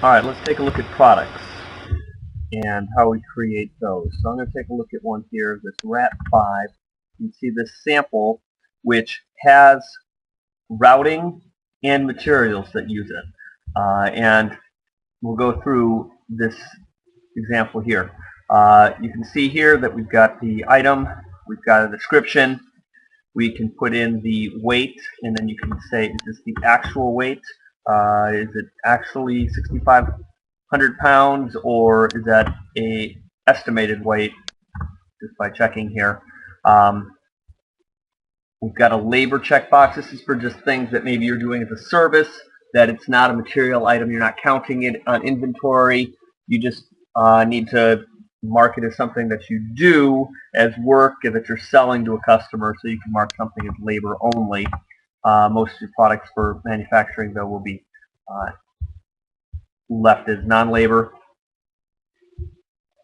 Alright, let's take a look at products and how we create those. So I'm going to take a look at one here, this RAT5. You can see this sample which has routing and materials that use it. And we'll go through this example here. You can see here that we've got the item, we've got a description, we can put in the weight, and then you can say, is this the actual weight? Is it actually 6,500 pounds, or is that a estimated weight? Just by checking here. We've got a labor checkbox. This is for just things that maybe you're doing as a service, that it's not a material item, you're not counting it on inventory, you just need to mark it as something that you do as work and that you're selling to a customer, so you can mark something as labor only. Most of your products for manufacturing, though, will be left as non-labor.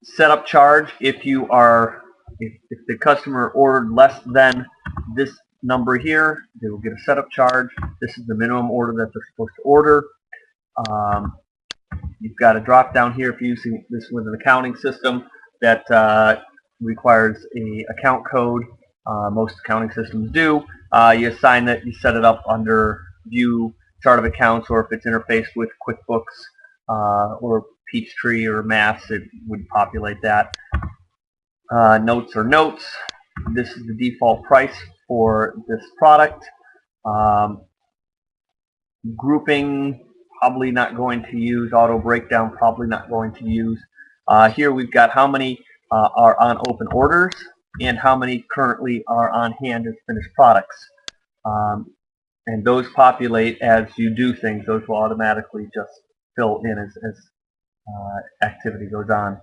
Setup charge, if you are, if the customer ordered less than this number here, they will get a setup charge. This is the minimum order that they're supposed to order. You've got a drop down here if you're using this with an accounting system that requires an account code. Most accounting systems do. You assign that, you set it up under View Chart of Accounts, or if it's interfaced with QuickBooks or Peachtree or Mass, it would populate that. Notes or notes. This is the default price for this product. Grouping, probably not going to use. Auto breakdown, probably not going to use. Here we've got how many are on open orders and how many currently are on hand as finished products. And those populate as you do things. Those will automatically just fill in as activity goes on.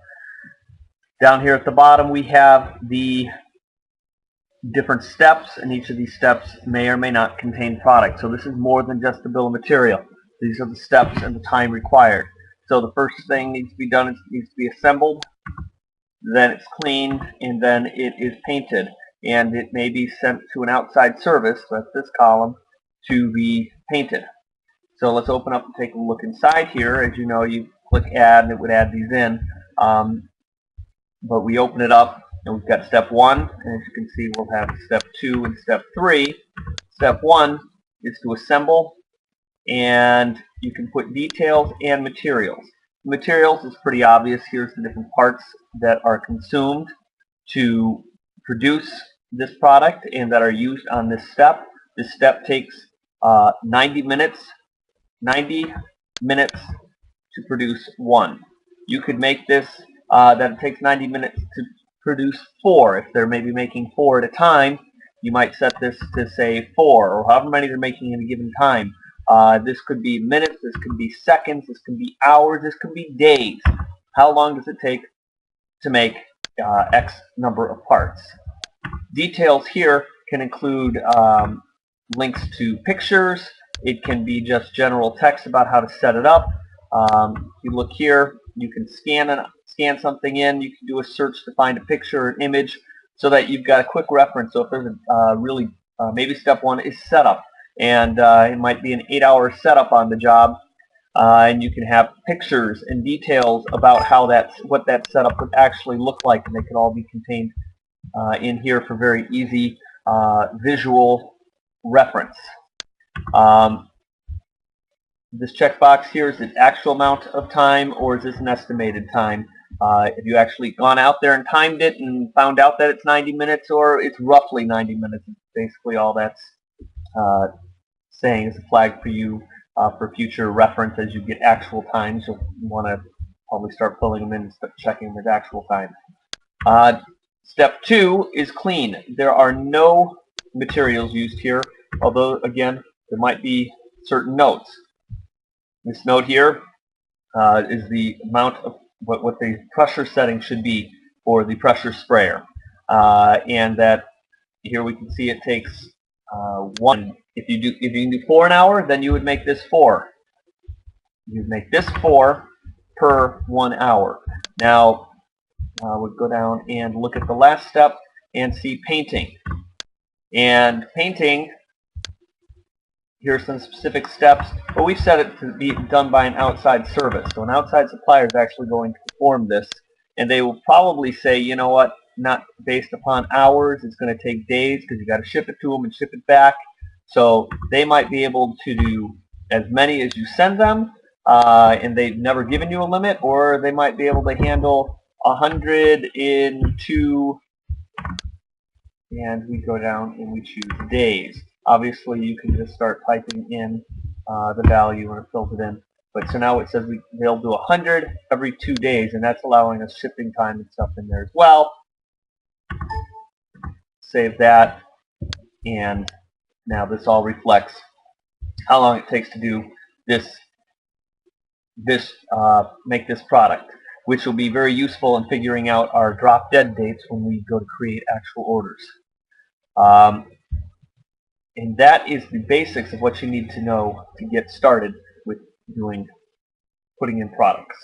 Down here at the bottom we have the different steps, and each of these steps may or may not contain product. So this is more than just the bill of material. These are the steps and the time required. So the first thing needs to be done is it needs to be assembled, then it's cleaned, and then it is painted. And it may be sent to an outside service, that's this column, to be painted. So let's open up and take a look inside here. As you know, you click add and it would add these in. But we open it up and we've got step 1, and as you can see we'll have step 2 and step 3. Step 1 is to assemble, and you can put details and materials. Materials is pretty obvious. Here's the different parts that are consumed to produce this product and that are used on this step. This step takes 90 minutes to produce 1. You could make this that it takes 90 minutes to produce 4. If they're maybe making 4 at a time, you might set this to say 4, or however many they're making at a given time. This could be minutes, this could be seconds, this could be hours, this could be days. How long does it take to make X number of parts? Details here can include links to pictures. It can be just general text about how to set it up. If you look here, you can scan something in. You can do a search to find a picture or an image so that you've got a quick reference. So if there's a maybe step 1 is setup, and it might be an 8-hour setup on the job, and you can have pictures and details about how what that setup would actually look like, and they could all be contained in here for very easy visual reference. This checkbox here, is it actual amount of time, or is this an estimated time? Have you actually gone out there and timed it and found out that it's 90 minutes, or it's roughly 90 minutes? It's basically all that's saying is a flag for you for future reference. As you get actual times, you'll want to probably start pulling them in and start checking with actual time. Step 2 is clean. There are no materials used here, although again there might be certain notes. This note here is the amount of what the pressure setting should be for the pressure sprayer, and that here we can see it takes 1. If you can do 4 an hour, then you would make this 4. You'd make this 4 per 1 hour. Now we'll go down and look at the last step and see painting. And painting here are some specific steps, but we've set it to be done by an outside service. So an outside supplier is actually going to perform this, and they will probably say, you know what, not based upon hours, it's going to take days because you got to ship it to them and ship it back. So they might be able to do as many as you send them, and they've never given you a limit, or they might be able to handle 100 in 2, and we go down and we choose days. Obviously, you can just start typing in the value and it fills it in. But so now it says they'll do 100 every 2 days, and that's allowing us shipping time and stuff in there as well. Save that, and now this all reflects how long it takes to do make this product, which will be very useful in figuring out our drop dead dates when we go to create actual orders. And that is the basics of what you need to know to get started with putting in products.